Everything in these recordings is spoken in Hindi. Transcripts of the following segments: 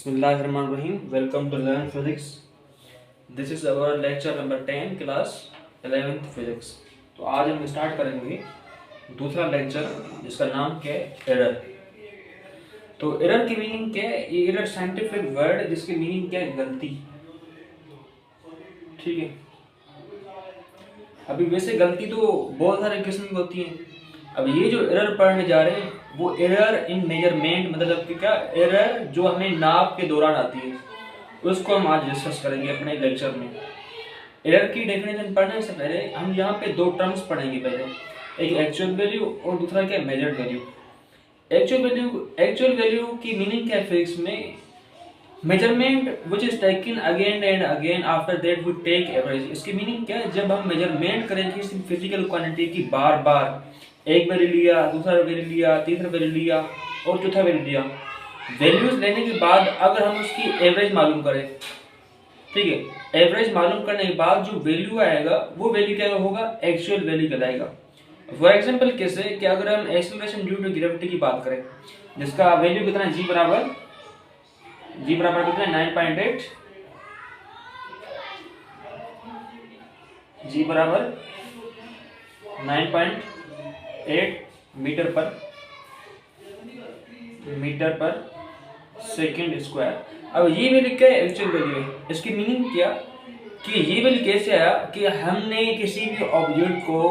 Bismillahirrahmanirrahim. Welcome to Learn Physics. This is our lecture number 10 class 11th Physics. तो आज हम स्टार्ट करेंगे दूसरा लेक्चर जिसका नाम क्या है एरर। तो एरर की मीनिंग क्या है? ये एरर साइंटिफिक वर्ड जिसकी मीनिंग क्या है? गलती। ठीक है। अभी वैसे गलती तो बहुत सारे किस्म की होती है। अब ये जो एरर पढ़ने जा रहे हैं वो एरर इन मेजरमेंट, मतलब कि क्या एरर जो हमें नाप के दौरान आती है, उसको हम आज डिस्कस करेंगे अपने लेक्चर में। एरर की डेफिनेशन पढ़ने से पहले हम यहाँ पे दो टर्म्स पढ़ेंगे। पहले एक एक्चुअल वैल्यू और दूसरा क्या मेजर्ड वैल्यू। एक्चुअल वैल्यू की मीनिंग क्या है फिजिक्स में? Measurement which is taken again and again after that we take average. इसकी मीनिंग क्या है? जब हम मेजरमेंट करें किसी फिजिकल क्वांटिटी की बार बार, एक वैल्यू लिया, दूसरा वैल्यू लिया, तीसरा वैल्यू लिया और चौथा वैल्यू लिया, वैल्यूज लेने के बाद अगर हम उसकी एवरेज मालूम करें, ठीक है, एवरेज मालूम करने के बाद जो वैल्यू आएगा वो वैल्यू क्या होगा? एक्चुअल वैल्यू कहलाएगा। फॉर एग्जांपल कैसे कि अगर हम एक्सेलरेशन ड्यू टू ग्रेविटी की बात करें जिसका वैल्यू कितना है? जी बराबर कितना है? 9.8। जी बराबर 9.8 मीटर पर सेकंड स्क्वायर। अब ये वैल्यू क्या है? एक्चुअल वैल्यू है। इसकी मीनिंग क्या कि ये वैल्यू कैसे आया कि हमने किसी भी ऑब्जेक्ट को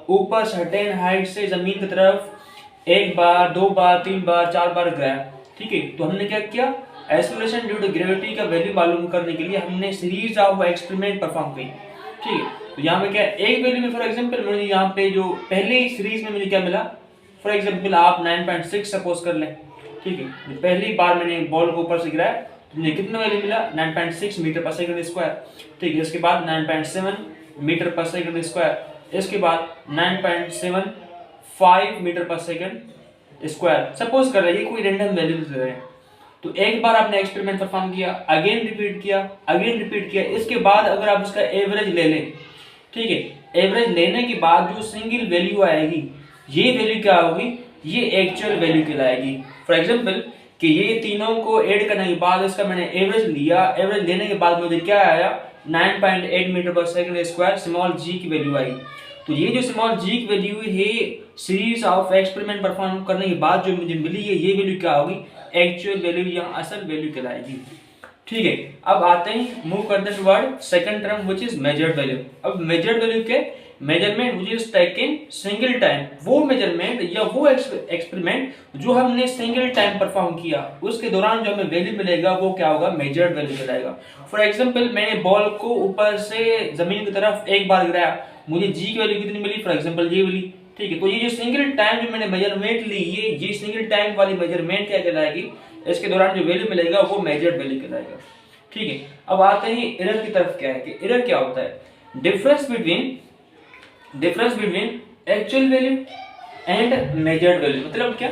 ऊपर सर्टेन हाइट से जमीन की तरफ एक बार, दो बार, तीन बार, चार बार गिराया, ठीक है। तो हमने क्या किया? एक्सेलरेशन ड्यू टू ग्रेविटी का वैल्यू मालूम करने के लिए हमने सीरीज ऑफ एक्सपेरिमेंट परफॉर्म की, ठीक है। तो यहाँ पे क्या एक वैल्यू में, फॉर एग्जांपल मुझे यहाँ पे जो पहली सीरीज में मुझे क्या मिला, फॉर एग्जांपल आप 9.6 सपोज कर लें, ठीक है। पहली बार मैंने बॉल को ऊपर से गिराया तो मुझे कितना वैल्यू मिला? 9.6 मीटर पर सेकंड स्क्वायर, ठीक है। इसके बाद 9.7 मीटर पर सेकंड स्क्वायर, इसके बाद 9.75 मीटर पर सेकंड स्क्वायर सपोज कर रहे हैं। कोई रैंडम वैल्यू दे रहे हैं। तो एक बार आपने एक्सपेरिमेंट परफॉर्म किया, अगेन रिपीट किया, इसके बाद अगर आप इसका एवरेज ले लें, ठीक है, एवरेज लेने के बाद जो सिंगल वैल्यू आएगी ये वैल्यू क्या होगी? ये एक्चुअल वैल्यू कहलाएगी। फॉर एग्जांपल कि ये तीनों को ऐड करने के बाद इसका मैंने एवरेज लिया, एवरेज लेने के बाद मुझे क्या आया? 9.8 मीटर पर सेकंड स्क्वायर स्मॉल जी की वैल्यू आई। तो ये जो स्मॉल जी की वैल्यू है सीरीज ऑफ एक्सपेरिमेंट परफॉर्म करने के बाद जो मुझे मिली है ये वैल्यू क्या होगी? एक्चुअल वैल्यू या असल वैल्यू कहलाएगी, ठीक है। अब आते हैं, मूव करते हैं toward second term which is measured value. अब मेजर्ड वैल्यू के measurement which is taken single time, वो मेजरमेंट या वो एक्सपेरिमेंट जो हमने सिंगल टाइम परफॉर्म किया उसके दौरान जो हमें वैल्यू मिलेगा वो क्या होगा? मेजर्ड वैल्यू कहलाएगा। फॉर एग्जांपल मैंने बॉल को ऊपर से जमीन की तरफ एक बार गिराया, मुझे जी की वैल्यू कितनी मिली? फॉर एग्जांपल ये वाली, ठीक है। तो ये जो सिंगल टाइम जो मैंने मेजरमेंट ली ये सिंगल टाइम वाली मेजरमेंट क्या कहलाएगी? इसके दौरान जो वैल्यू मिलेगा वो मेजर्ड वैल्यू कहलाएगा, ठीक है। अब आते हैं एरर की तरफ। क्या है कि एरर क्या होता है? Difference between actual value and measured value. मतलब क्या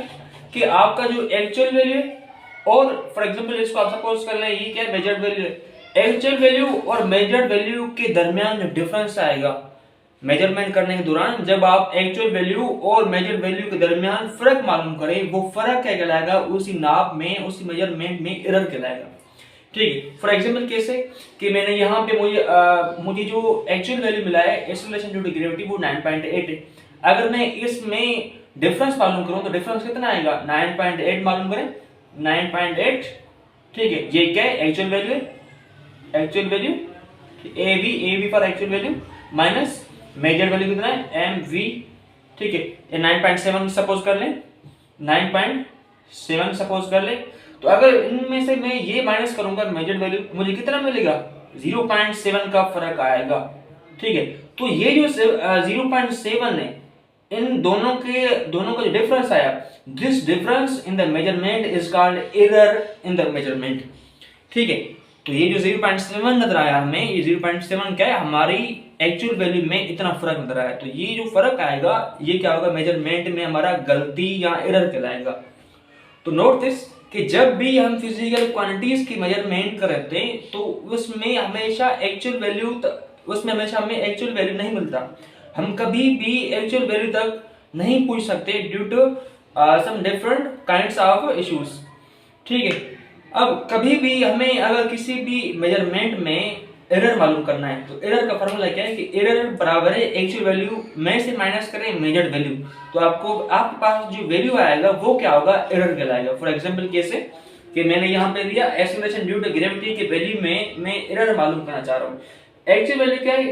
कि आपका जो एक्चुअल वैल्यू है और फॉर एग्जांपल इसको आप सपोज कर लें ये क्या मेजर्ड वैल्यू है। एक्चुअल वैल्यू और मेजर्ड वैल्यू के दरमियान जो डिफरेंस आएगा मेजरमेंट करने के दौरान, जब आप एक्चुअल वैल्यू और मेजर वैल्यू के दरमियान फर्क मालूम करें वो फर्क क्या कहलाएगा? उसी नाप में, उसी मेजरमेंट में एरर कहलाएगा, ठीक है। फॉर एग्जांपल कैसे कि मैंने यहाँ पे मुझे जो एक्चुअल वैल्यू मिला है एक्सेलरेशन ड्यू टू ग्रेविटी वो 9.8 है। अगर मैं इसमें डिफरेंस मालूम करूं तो डिफरेंस कितना आएगा? 9.8 मालूम करें, 9.8, ठीक है। ये क्या है? एक्चुअल वैल्यू है, actual value A B for actual value minus measure value कितना है? एम वी, ठीक है। ये 9.7 सपोज कर ले, 9.7 सपोज कर ले। तो अगर इनमें से मैं ये माइनस करूंगा मेजर वैल्यू, मुझे कितना मिलेगा? 0.7 का फर्क आएगा, ठीक है। तो ये जो 0.7 है इन दोनों का जो डिफरेंस आया, this difference in the measurement is called error in the measurement, ठीक है। तो ये जो 0.7 नजर आया हमें, ये 0.7 क्या है? हमारी एक्चुअल वैल्यू में इतना फर्क नजर आया। तो ये जो फर्क आएगा ये क्या होगा? मेजरमेंट में हमारा गलती या एरर कहलाएगा। तो नोट दिस कि जब भी हम फिजिकल क्वांटिटीज की मेजरमेंट करते हैं तो उसमें हमेशा हमें एक्चुअल वैल्यू नहीं मिलता। हम कभी भी एक्चुअल वैल्यू तक नहीं पूछ सकते due to some different kinds of issues, ठीक है। अब कभी भी हमें अगर किसी भी मेजरमेंट में एरर मालूम करना है तो एरर का फॉर्मूला क्या है कि एरर बराबर है एक्चुअल वैल्यू में से माइनस करें मेजर्ड वैल्यू। तो आपको आपके पास जो वैल्यू आएगा वो क्या होगा, एरर कहलाएगा। फॉर एग्जांपल कैसे कि मैंने यहाँ पे दिया एक्सेलरेशन ड्यू टू ग्रेविटी के वैल्यू में मैं एरर मालूम करना चाह रहा हूँ। एक्चुअल वैल्यू क्या है,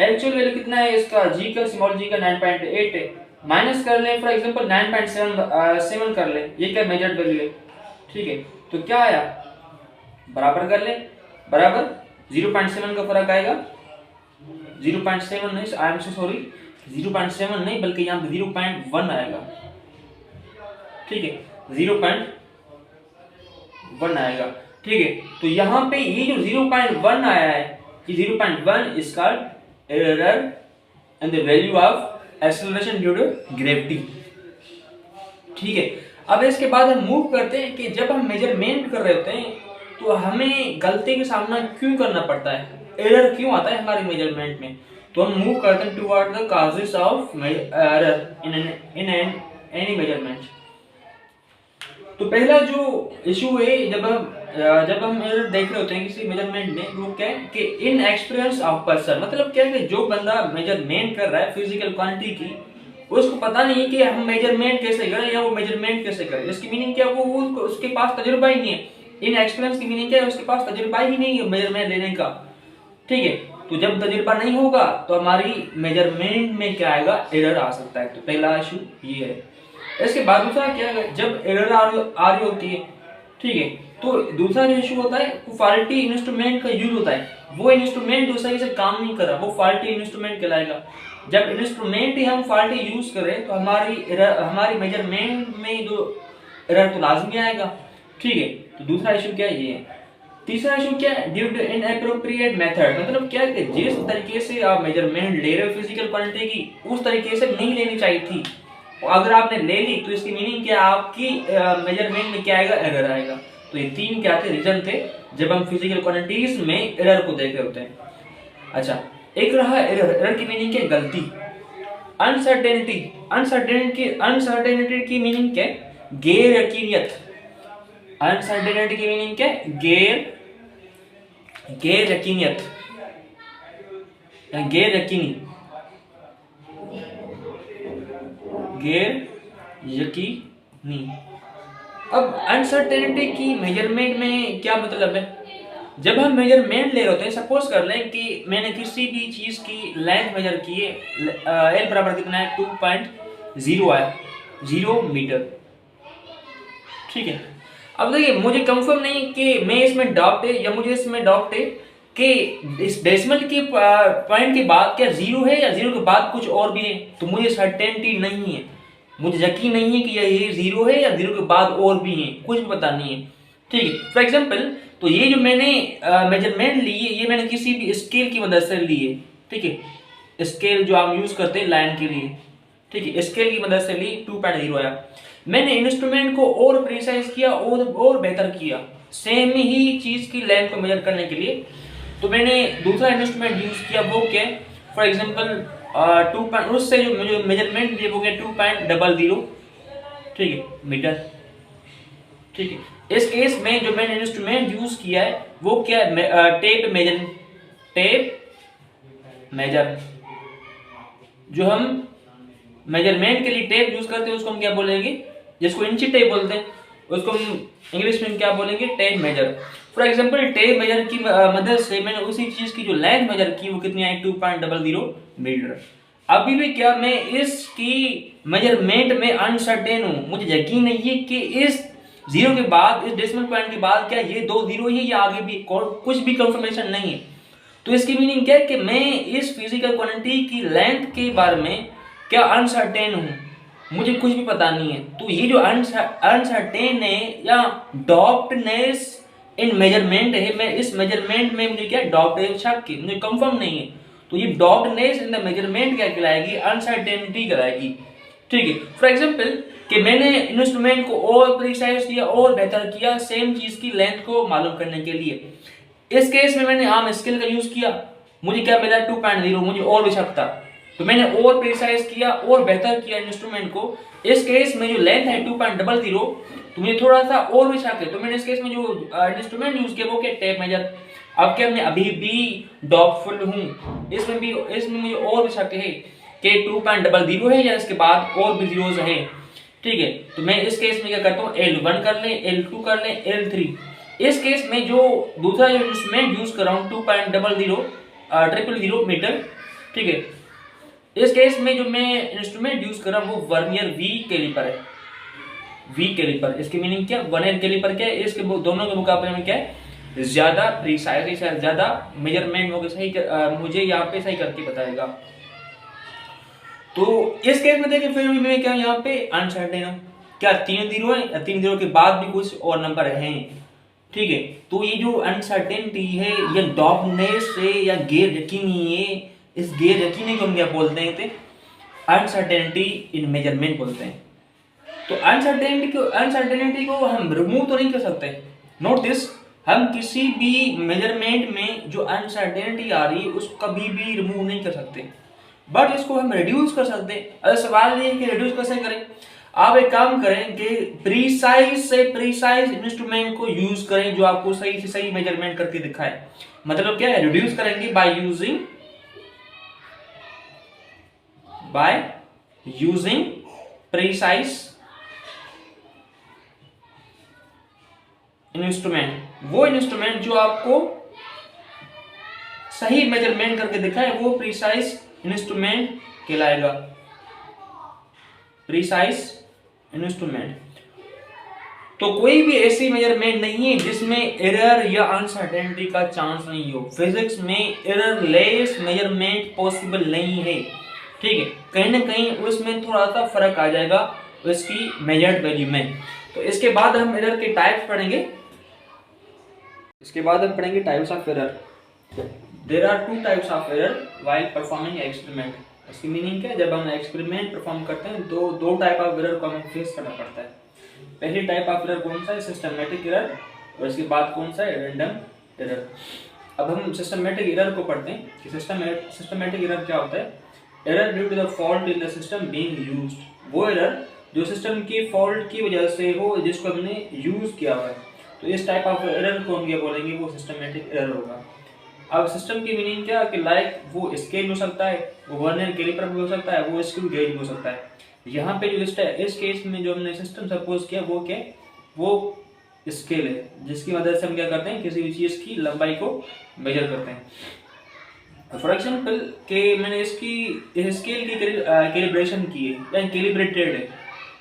एक्चुअल वैल्यू कितना है इसका, जी का स्मॉल जी का 9.8 है, माइनस कर ले फॉर एग्जांपल 9.7 कर ले, ये क्या मेजर्ड वैल्यू है। ठीक है, तो क्या आया, बराबर कर ले, बराबर 0.7 का फर्क आएगा, 0.7 नहीं, आई एम सो सॉरी, 0.7 नहीं बल्कि यहाँ पे 0.1 आएगा। ठीक है, 0.1 आएगा। ठीक है, तो यहाँ पे ये जो 0.1 आया है, कि 0.1 is called error in the value of acceleration due to gravity. ठीक है, अब इसके बाद हम मूव करते हैं कि जब हम मेजरमेंट कर रहे होते हैं तो हमें गलती का सामना क्यों करना पड़ता है, एरर क्यों आता है हमारे मेजरमेंट में। तो हम मूव करते हैं toward the causes of error in any measurement. तो पहला जो इशू है जब हम एरर देख रहे होते हैं किसी मेजरमेंट में, वो क्या है कि इन एक्सपीरियंस ऑफ पर्सन, मतलब क्या है कि जो बंदा मेजरमेंट कर रहा है फिजिकल क्वांटिटी की, उसको पता नहीं कि हम मेजरमेंट कैसे करें या वो मेजरमेंट कैसे करें। इसकी मीनिंग क्या, वो उसके पास तजुर्बा ही नहीं है। इन एक्सपीरियंस की मीनिंग क्या है, उसके पास तजुर्बा ही नहीं है मेजरमेंट लेने का। ठीक है, तो जब तजुर्बा नहीं होगा तो हमारी मेजरमेंट में क्या आएगा, एरर आ सकता है। तो पहला इशू ये है। इसके बाद दूसरा क्या है, जब एरर आ रही होती है, ठीक है, तो दूसरा जो इशू होता है वो फॉल्टी इंस्ट्रूमेंट का यूज होता है। वो इंस्ट्रूमेंट सही से काम नहीं कर रहा, वो फॉल्टी इंस्ट्रूमेंट कहलाएगा। जब इंस्ट्रूमेंट ही हम फॉल्टी यूज करें तो हमारी मेजरमेंट में जो एरर तो लाजमी आएगा। ठीक है, तो दूसरा इशू क्या है, ये है। तीसरा इशू क्या है, ड्यू टू इनएप्रोप्रिएट मेथड, मतलब क्या है कि जिस तरीके से आप मेजरमेंट ले रहे हो फिजिकल क्वांटिटी की, उस तरीके से नहीं लेनी चाहिए थी। और अगर आपने ले ली तो इसकी मीनिंग क्या, आपकी मेजरमेंट में क्या आएगा, एरर आएगा। तो ये तीन क्या थे, रीजन थे जब हम फिजिकल क्वांटिटीज में एरर को देख रहे होते हैं। अच्छा, एक रहा एरर। एरर की मीनिंग क्या, गलती। अनसर्टेनिटी, अनसर्टेनिटी की मीनिंग क्या, गैर यकीनियत। अनसर्टेनिटी की मीनिंग क्या, गैर यकीनियत, गैर यकीनी, गैर यकीनी। अब अनसर्टेनिटी की मेजरमेंट में क्या मतलब है, जब हम मेजरमेंट ले रहे होते हैं, सपोज कर लें कि मैंने किसी भी चीज की लेंथ मेजर की है, एल बराबर कितना है, 2.0 आया, 0 मीटर। ठीक है, अब देखिए मुझे कंफर्म नहीं कि मैं इसमें डाउट है या मुझे इसमें डाउट है कि इस डेसिमल के पॉइंट के बाद क्या 0 है या 0 के बाद कुछ और भी है। तो मुझे सर्टेनिटी नहीं है, मुझे यकीन नहीं है कि ये 0 है या 0 के बाद और भी है, कुछ भी पता नहीं है। ठीक है, फॉर एग्जांपल, तो ये जो मैंने मेजरमेंट ली है, ये मैंने किसी भी स्केल की मदद से ली है। ठीक है, स्केल जो हम यूज करते हैं लाइन के लिए, ठीक है, स्केल की मदद से ली, 2.0 आया। मैंने इंस्ट्रूमेंट को और प्रिसाइज किया और बेहतर किया सेम ही चीज की लेंथ को मेजर करने के लिए। तो मैंने दूसरा इंस्ट्रूमेंट यूज किया, वो क्या, फॉर एग्जांपल उससे जो मुझे मेजरमेंट दिया वो क्या 2.00, ठीक है, मीटर। ठीक है, इस केस में जो मैंने इंस्ट्रूमेंट यूज किया है वो क्या, टेप मेजर। जो हम मेजरमेंट के लिए टेप यूज करते हैं उसको हम क्या बोलेंगे, जिसको इंची टेप बोलते हैं, उसको हम इंग्लिश में क्या बोलेंगे, tape major. For example, tape major की मदद से मैंने उसी चीज की जो लेंथ मेजर की वो कितनी आई, 2.00 मीटर। अभी भी क्या मैं इसकी मेजरमेंट में अनसर्टेन हूं, मुझे यकीन नहीं है कि इस 0 के बाद, इस डेसिमल पॉइंट के बाद क्या ये 2 0 है या आगे भी कुछ भी कंफर्मेशन नहीं है। तो इसकी मीनिंग क्या है कि मैं इस फिजिकल क्वांटिटी की लेंथ के बारे में क्या अनसर्टेन हूं, मुझे कुछ भी पता नहीं है। तो ये जो अनसर्टेन है या डॉप्टनेस इन मेजरमेंट है, मैं इस मेजरमेंट में मुझे क्या डाउट है, शक है, मुझे कंफर्म नहीं है। तो ये डॉप्टनेस इन द मेजरमेंट क्या कहलाएगी, अनसर्टेनिटी कहलाएगी। ठीक है, फॉर एग्जांपल कि मैंने इंस्ट्रूमेंट को और प्रिसाइज किया और बेहतर किया सेम चीज की लेंथ को मालूम करने के लिए। इस केस में मैंने आर्म स्केल का यूज किया, मुझे क्या मिला 2.0, मुझे और भी शक था। तो मैंने और प्रिसाइज किया और बेहतर किया इंस्ट्रूमेंट को। इस केस में जो लेंथ है 2.00, तो मुझे थोड़ा सा और भी शक है, तो मैंने इस केस में जो इंस्ट्रूमेंट यूज किया वो क्या, टेप मेजर। अब क्या मैं अभी भी डाउटफुल हूँ, इसमें मुझे और भी शक है कि 2.00 है या इसके बाद और भी जीरोस है। ठीक है, तो मैं इस केस में क्या करता हूँ, L1 कर लें, L2 कर लें, L3। इस केस में जो दूसरा जो इंस्ट्रूमेंट यूज कर रहा हूँ 2.00 मीटर, ठीक है, इस केस में जो मैं इंस्ट्रूमेंट यूज कर रहा हूँ वो वर्नियर वी कैलिपर है। वी कैलिपर, इसकी मीनिंग क्या, वर्नियर कैलिपर क्या है, इसके दोनों के मुकाबले में क्या है, ज्यादा प्रिसाइज, ज्यादा मेजरमेंट मुझे यहाँ पे सही करके बताएगा। तो इस केस में देखिए फिर भी मैं क्या यहाँ पे अनसर्टेन हूँ, क्या 3 जीरो है, 3 जीरो के बाद भी कुछ और नंबर हैं। ठीक है, तो ये जो अनसर्टेनिटी है या डॉगनेस है या गैर यकीनी है, इस गैर यकीनी को हम क्या बोलते हैं, अनसर्टेनिटी इन मेजरमेंट बोलते हैं। तो अनसर्टेनिटी को हम रिमूव तो नहीं कर सकते। नोट दिस, हम किसी भी मेजरमेंट में जो अनसर्टेनिटी आ रही है उसको कभी भी रिमूव नहीं कर सकते, बट इसको हम रिड्यूस कर सकते हैं। अगर सवाल ये है कि रिड्यूस कैसे करें, आप एक काम करें कि प्रीसाइज से प्रीसाइज इंस्ट्रूमेंट को यूज करें जो आपको सही से सही मेजरमेंट करके दिखाए। मतलब क्या है, रिड्यूस करेंगे बाय यूजिंग प्रीसाइज इंस्ट्रूमेंट। वो इंस्ट्रूमेंट जो आपको सही मेजरमेंट करके दिखाए वो प्रीसाइज इंस्ट्रूमेंट कहलाएगा, प्रीसाइज इंस्ट्रूमेंट। तो कोई भी ऐसी मेजरमेंट नहीं है जिसमें एरर या अनसर्टेनिटी का चांस नहीं हो। फिजिक्स में एरर लेस मेजरमेंट पॉसिबल नहीं है। ठीक है, कहीं ना कहीं उसमें थोड़ा सा फर्क आ जाएगा उसकी मेजर्ड वैल्यू में। तो इसके बाद हम एरर के टाइप्स पढ़ेंगे। Types of error. There are 2 types of error while performing experiment. इसकी मीनिंग क्या है, जब हम एक्सपेरिमेंट परफॉर्म करते हैं तो 2 टाइप ऑफ एरर को हमें फेस करना पड़ता है। पहली टाइप ऑफ एरर कौन सा है, सिस्टमैटिक एरर, और इसके बाद कौन सा है, रैंडम एरर। अब हम सिस्टमैटिक एरर को पढ़ते हैं कि सिस्टमैटिक एरर क्या होता है। Error due to the fault in the system being used, वो एरर जो सिस्टम की फॉल्ट की वजह से हो जिसको हमने यूज किया हुआ है। तो इस टाइप ऑफ एरर को हम क्या बोलेंगे, वो सिस्टमैटिक एरर होगा। अब सिस्टम की मीनिंग क्या कि लाइक वो स्केल हो सकता है, वो वर्नियर कैलिपर भी हो सकता है, वो स्क्रू गेज भी हो सकता है। यहाँ पे जो इस केस में जो हमने सिस्टम सपोज किया वो क्या, वो स्केल है जिसकी मदद से हम क्या करते हैं, किसी भी चीज की लंबाई को मेजर करते हैं। फॉर एग्जाम्पल कि मैंने इसकी स्केल की कैलिब्रेशन की है या कैलिब्रेटेड है।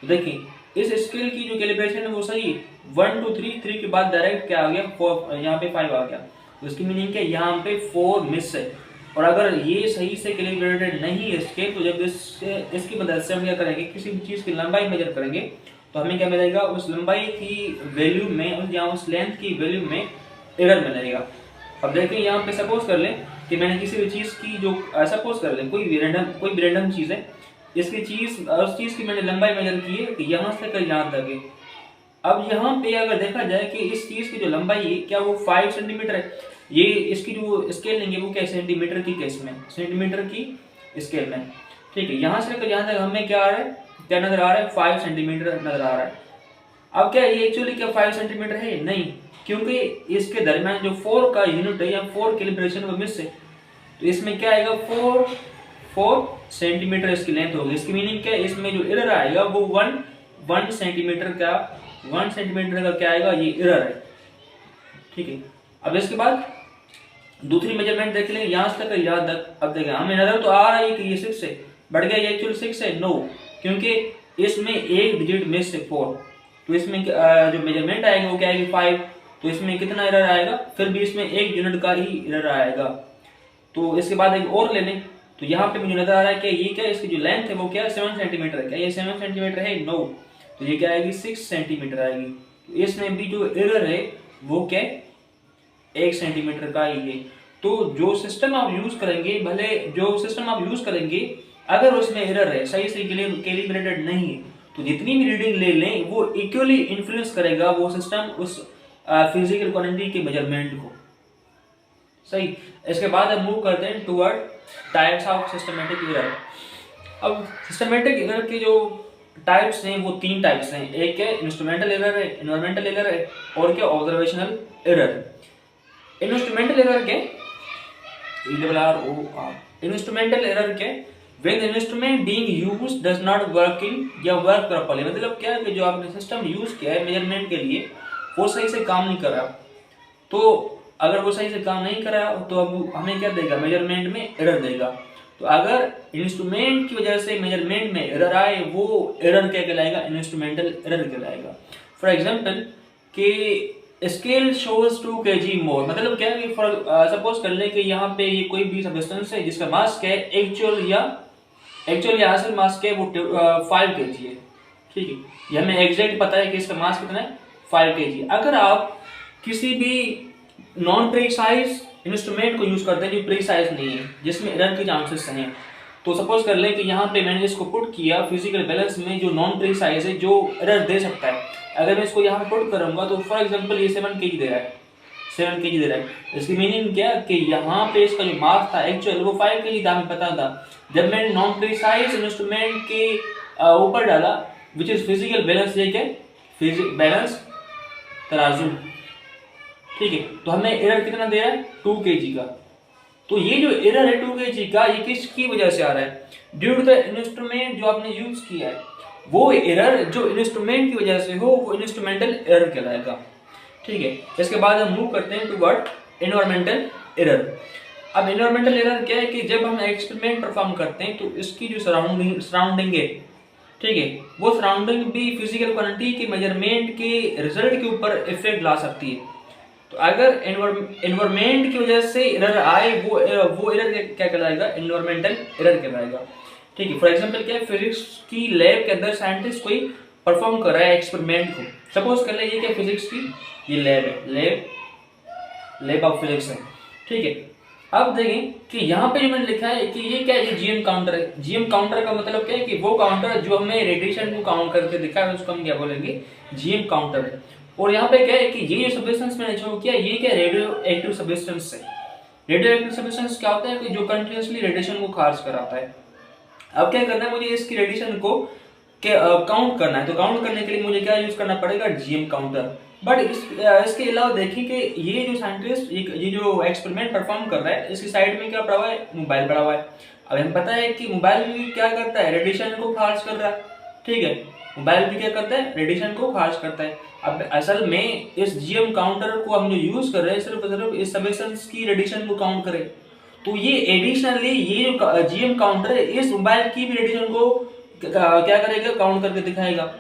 देखिए इस स्केल की जो कैलिब्रेशन है वो सही है, 1 2 3 के बाद डायरेक्ट क्या आ गया, 4, यहाँ पे 5 आ गया। तो इसकी मीनिंग क्या, यहाँ पे 4 मिस है। और अगर ये सही से कैलिब्रेटेड नहीं है स्केल, तो जब इसकी मदद से हम क्या करेंगे, किसी भी चीज की लंबाई मेजर करेंगे तो हमें क्या मिलेगा, उस लंबाई की वैल्यू में या उस लेंथ की वैल्यू में एरर मिलेगा। अब देखिए यहाँ पे सपोज कर लें कि मैंने किसी भी चीज की जो सपोज कर लें कोई भी रैंडम चीज है, उस चीज की मैंने लंबाई मेजर की है कि यहाँ से लेकर यहाँ तक है। अब यहाँ पे अगर देखा जाए कि इस चीज की जो लंबाई है क्या वो 5 सेंटीमीटर है, ये इसकी जो स्केल लेंगे वो क्या सेंटीमीटर की केस में, सेंटीमीटर की स्केल में। ठीक है, यहाँ से लेकर यहाँ तक हमें क्या आ रहा है, क्या नजर आ रहा है, 5 सेंटीमीटर नजर आ रहा है। अब क्या ये एक्चुअली क्या 5 सेंटीमीटर है, नहीं, क्योंकि इसके दरमियान जो 4 का यूनिट है या 4 कैलिब्रेशन वो मिस है। तो इसमें क्या आएगा, 4 सेंटीमीटर इसकी लेंथ होगी। इसकी मीनिंग क्या है, इसमें जो एरर आएगा वो 1 सेंटीमीटर का क्या आएगा, ये एरर है। ठीक है, अब इसके बाद दूसरी मेजरमेंट देख लेंगे, यहाँ से तक यहाँ तक। अब देखें हमें नजर तो आ रहा है कि ये 6 है, बढ़ गया ये एक्चुअल 6 है, नो, क्योंकि इसमें एक डिजिट मिस है 4। तो इसमें जो मेजरमेंट आएगा वो क्या आएगी 5। तो इसमें कितना एरर आएगा, फिर भी इसमें एक यूनिट का ही एरर आएगा। तो इसके बाद एक और ले लें, तो यहाँ पे मुझे नजर आ रहा है कि ये क्या, इसकी जो लेंथ है वो क्या 7 सेंटीमीटर है, क्या ये 7 सेंटीमीटर है, नो, तो ये क्या आएगी 6 सेंटीमीटर आएगी। तो इसमें भी जो एरर है वो क्या 1 सेंटीमीटर का ही है। तो जो सिस्टम आप यूज करेंगे, भले जो सिस्टम आप यूज करेंगे अगर उसमें एरर है, सही से कैलिब्रेटेड नहीं है, तो जितनी भी रीडिंग ले लें वो इक्वली इन्फ्लुएंस करेगा वो सिस्टम उस फिजिकल क्वांटिटी के मेजरमेंट को। सही। इसके बाद हम मूव करते हैं toward types of systematic error. अब सिस्टमेटिक एरर के जो टाइप्स हैं वो 3 टाइप्स हैं। एक है इंस्ट्रूमेंटल एरर है, एनवायरमेंटल एरर है, और क्या ऑब्जर्वेशनल एरर है। इंस्ट्रूमेंटल एरर के इंस्ट्रूमेंटल एरर के when the instrument being used does not work in या work properly, मतलब क्या है कि जो आपने सिस्टम यूज किया है मेजरमेंट के लिए वो सही से काम नहीं कर रहा। तो अगर वो सही से काम नहीं कर रहा तो अब हमें क्या देगा, मेजरमेंट में एरर देगा। तो अगर इंस्ट्रूमेंट की वजह से मेजरमेंट में एरर आए वो एरर क्या कहलाएगा, इंस्ट्रूमेंटल एरर कहलाएगा। फॉर एग्जांपल कि स्केल शोज 2 kg मोर, मतलब क्या है कि सपोज कर ले कि यहाँ पे ये कोई भी सब्सटेंस है जिसका मास क्या है, एक्चुअल या असल मास क्या है वो 5 kg है, ठीक है। ये हमें एग्जैक्ट पता है कि इसका मास कितना है, 5 kg। अगर आप किसी भी नॉन प्रीसाइज इंस्ट्रूमेंट को यूज करते हैं जो प्रीसाइज नहीं है, जिसमें एरर के चांसेस हैं, तो सपोज कर लें कि यहाँ पे मैंने इसको पुट किया फिजिकल बैलेंस में जो नॉन प्रीसाइज है, जो एरर दे सकता है। अगर मैं इसको यहाँ पे पुट करूंगा तो फॉर एग्जांपल ये 7 kg दे रहा है, 7 kg दे रहा है। इसकी मीनिंग क्या कि यहाँ पे इसका जो मास था एक्चुअल वो 5 kg था, हमें पता था। जब मैंने नॉन प्रीसाइज इंस्ट्रूमेंट के ऊपर डाला विच इज फिजिकल बैलेंस, ये क्या फिजिकल बैलेंस तराजू, ठीक है, तो हमें एरर कितना दे रहा है, 2 kg का। तो ये जो एरर है 2 kg का, ये किसकी वजह से आ रहा है, ड्यू टू द इंस्ट्रूमेंट जो आपने यूज किया है। वो एरर जो इंस्ट्रूमेंट की वजह से हो वो इंस्ट्रूमेंटल एरर कहलाएगा, ठीक है। इसके बाद हम मूव करते हैं टुवर्ड एनवायरमेंटल एरर। अब एनवायरमेंटल एरर क्या है कि जब हम एक्सपेरिमेंट परफॉर्म करते हैं तो इसकी जो सराउंडिंग है, ठीक है, वो सराउंडिंग भी फिजिकल क्वांटिटी के मेजरमेंट के रिजल्ट के ऊपर इफेक्ट ला सकती है। तो अगर एनवायरमेंट की वजह से एरर आए वो एरर क्या कहलाएगा, एनवायरमेंटल एरर कहलाएगा, ठीक है। फॉर एग्जांपल क्या है, फिजिक्स की लैब के अंदर साइंटिस्ट कोई परफॉर्म कर रहा है एक्सपेरिमेंट को। सपोज कर ले ये क्या फिजिक्स की ये लैब है, लैब ऑफ फिजिक्स है, ठीक है। अब देखें कि यहाँ पे जो मैंने लिखा है कि ये क्या है, ये जीएम काउंटर है। जीएम काउंटर का मतलब क्या है कि वो काउंटर जो हमें रेडिएशन को काउंट करके दिखा है उसको हम क्या बोलेंगे, जीएम काउंटर है। और यहाँ पे क्या है कि ये जो सब्सटेंस मैंने जो किया ये क्या रेडियो एक्टिव सब्सटेंस है। रेडियो एक्टिव सब्सटेंस क्या होता है कि जो कंटिन्यूसली रेडिएशन को खारिज कराता है। अब क्या करना है, मुझे इसकी रेडिएशन को काउंट करना है। तो काउंट करने के लिए मुझे क्या यूज करना पड़ेगा, जीएम काउंटर। बट इसके अलावा देखिए कि ये जो साइंटिस्ट ये जो एक्सपेरिमेंट परफॉर्म कर रहा है इसकी साइड में क्या पड़ा हुआ है, मोबाइल पड़ा हुआ है। अब हमें पता है कि मोबाइल भी क्या करता है, रेडिएशन को खारिज कर रहा है, ठीक है। मोबाइल भी क्या करता है, रेडिएशन को खारिज करता है। अब असल में इस जीएम काउंटर को हम जो यूज कर रहे हैं सिर्फ इस सब्सटेंस की रेडिएशन को काउंट करें। तो ये एडिशनली ये जो जीएम काउंटर है इस मोबाइल की भी रेडिएशन को क्या करेगा, काउंट करके दिखाएगा।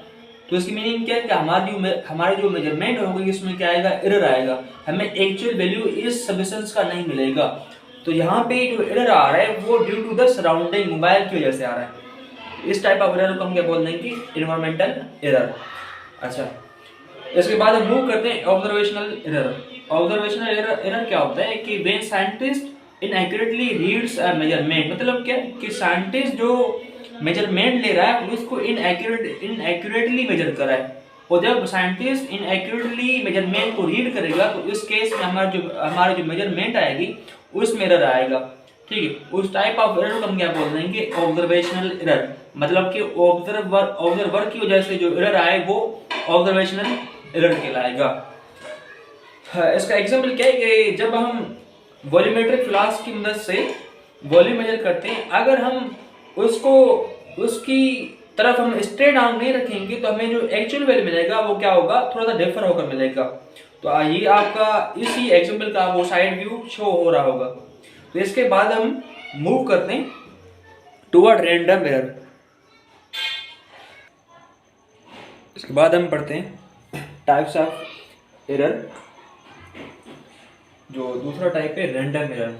तो इसकी मीनिंग क्या है कि हमारी जो मेजरमेंट होगी इसमें क्या आएगा, एरर आएगा। हमें एक्चुअल वैल्यू इस सब्सटेंस का नहीं मिलेगा। तो यहाँ पे जो एरर आ रहा है वो due to the surrounding mobile की वजह से आ रहा है। इस टाइप ऑफ एरर को हम क्या बोल देंगे, एनवायरमेंटल एरर। अच्छा, इसके बाद हम मूव करते हैं ऑब्जर्वेशनल एरर। ऑब्जर्वेशनल एरर क्या होता है कि when scientist inaccurately reads a measurement, मतलब क्या कि साइंटिस्ट जो मेजरमेंट ले रहा है उसको इनएक्यूरेटली मेजर कर रहा है। और जब साइंटिस्ट इनएक्यूरेटली मेजरमेंट को रीड करेगा तो इस केस में हमारा जो मेजरमेंट आएगी उसमें एरर आएगा, ठीक है। उस टाइप ऑफ एरर को हम क्या बोल देंगे, ऑब्जर्वेशनल एरर। मतलब कि ऑब्जर्वर की वजह से जो एरर आए वो ऑब्जर्वेशनल एरर कहलाएगा। इसका एग्जांपल क्या है कि जब हम वॉल्यूमेट्रिक फ्लास्क की मदद से वॉल्यूम मेजर करते हैं, अगर हम उसकी तरफ हम स्ट्रेट आर्म नहीं रखेंगे तो हमें जो एक्चुअल वैल्यू मिलेगा वो क्या होगा, थोड़ा सा डिफर होकर मिलेगा। तो ये आपका इसी एग्जांपल का वो साइड व्यू शो हो रहा होगा। तो इसके बाद हम मूव करते हैं टुवर्ड रैंडम एरर। इसके बाद हम पढ़ते हैं टाइप्स ऑफ एरर। जो दूसरा टाइप है रैंडम एरर।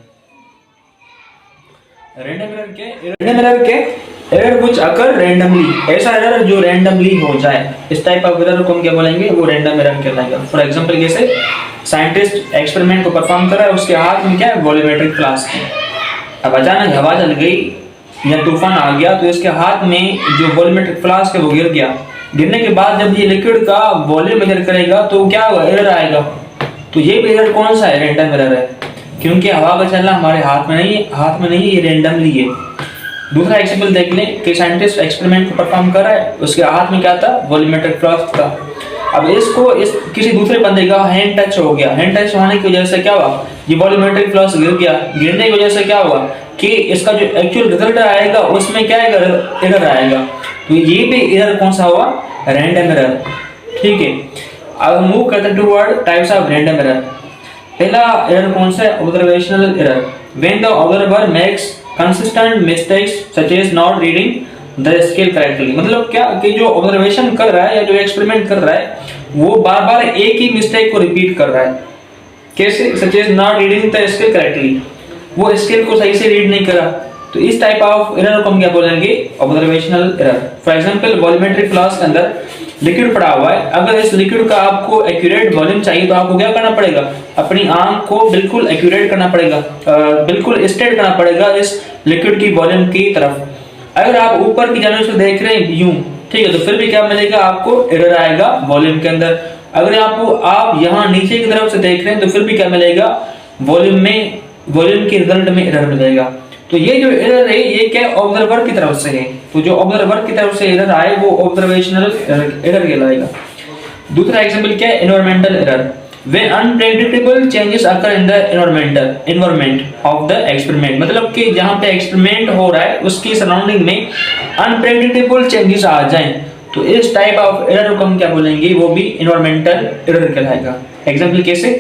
रैंडम एरर क्या है? रैंडम एरर क्या है? एरर व्हिच अकर रैंडमली, ऐसा एरर जो रैंडमली हो जाए। इस टाइप ऑफ एरर को हम क्या बोलेंगे, वो रैंडम एरर कहलाएगा। फॉर एग्जांपल जैसे साइंटिस्ट एक्सपेरिमेंट को परफॉर्म कर रहा है, उसके हाथ में क्या है, वॉल्यूमेट्रिक फ्लास्क है। अब अचानक हवा चल गई या तूफान आ गया तो इसके हाथ में जो वॉल्यूमेट्रिक फ्लास्क है वो गिर गया। गिरने के बाद जब ये लिक्विड का वॉल्यूम मेजर करेगा तो क्या होगा, एरर आएगा। तो ये एरर कौन सा है, रैंडम एरर है। क्योंकि हवा का चलना हमारे हाथ में नहीं, ये रेंडमली है। दूसरा एग्जांपल देख लें कि साइंटिस्ट एक्सपेरिमेंट को परफॉर्म कर रहा है, उसके हाथ में क्या था, वॉल्यूमेट्रिक फ्लास्क था। अब इसको किसी दूसरे बंदे का हैंड टच हो गया, हैंड टच होने की वजह से क्या हुआ, ये वॉल्यूमेट्रिक फ्लास्क गिर गया। गिरने की वजह से क्या हुआ कि इसका जो एक्चुअल रिजल्ट आएगा उसमें क्या आएगा, एरर आएगा। तो ये भी एरर कौन सा हुआ, रैंडम एरर। ठीक है, अब मूव करते हैं toward types of random error. पहला एरर कौन सा है, observational error. When the observer makes consistent mistakes such as not reading the scale correctly. मतलब क्या कि जो ऑब्जर्वेशन कर रहा है या जो एक्सपेरिमेंट कर रहा है वो बार बार एक ही मिस्टेक को रिपीट कर रहा है। कैसे, such as not reading the scale correctly, वो स्केल को सही से रीड नहीं करा। तो इस टाइप ऑफ एरर को हम क्या बोलेंगे, observational error. For example volumetric flask के अंदर लिक्विड पड़ा हुआ है, अगर इस लिक्विड का आपको एक्यूरेट वॉल्यूम चाहिए तो आपको क्या करना पड़ेगा, अपनी आंख को बिल्कुल एक्यूरेट करना पड़ेगा, बिल्कुल स्ट्रेट करना पड़ेगा इस लिक्विड की वॉल्यूम की तरफ। अगर आप ऊपर की जाने से देख रहे हैं यूं, ठीक है, तो फिर भी क्या मिलेगा आपको, एरर आएगा वॉल्यूम के अंदर। अगर आप यहाँ नीचे की तरफ से देख रहे हैं तो फिर भी क्या मिलेगा, वॉल्यूम के रिजल्ट में एरर मिलेगा। तो ये जो एरर है ये क्या, ऑब्जर्वर की तरफ से है। तो जो ऑब्जर्वर की तरफ से एरर आए वो ऑब्जर्वेशनल एरर कहलाएगा। दूसरा एग्जांपल क्या है, environmental error. When unpredictable changes occur in the environment of the experiment, मतलब कि जहाँ पे एक्सपेरिमेंट हो रहा है उसकी सराउंडिंग में अनप्रेडिक्टेबल चेंजेस आ जाएं तो इस टाइप ऑफ एरर को हम क्या बोलेंगे, वो भी एनवायरमेंटल एरर कहलाएगा। एग्जांपल कैसे,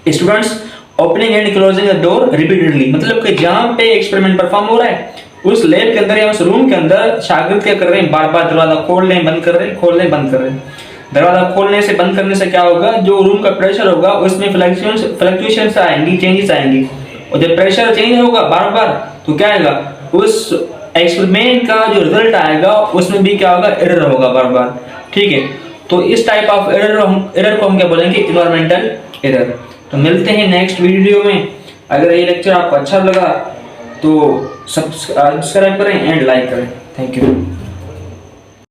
students opening and closing the door repeatedly, मतलब कि जहाँ पे एक्सपेरिमेंट परफॉर्म हो रहा है उस लैब के अंदर या उस रूम के अंदर शागिर्द क्या कर रहे हैं, बार बार दरवाजा खोल रहे हैं, बंद कर रहे हैं, खोल रहे हैं, बंद कर रहे हैं। दरवाजा खोलने से बंद करने से क्या होगा, जो रूम का प्रेशर होगा उसमें फ्लक्चुएशंस आएंगी, चेंजेस आएंगी। और जब प्रेशर चेंज होगा बार बार तो क्या आएगा, उस एक्सपेरिमेंट का जो रिजल्ट आएगा उसमें भी क्या होगा, एरर होगा बार बार। ठीक है, तो इस टाइप ऑफ एरर को हम क्या बोलेंगे, एनवायरमेंटल एरर। तो मिलते हैं नेक्स्ट वीडियो में। अगर ये लेक्चर आपको अच्छा लगा तो सब्सक्राइब करें एंड लाइक करें। Thank you.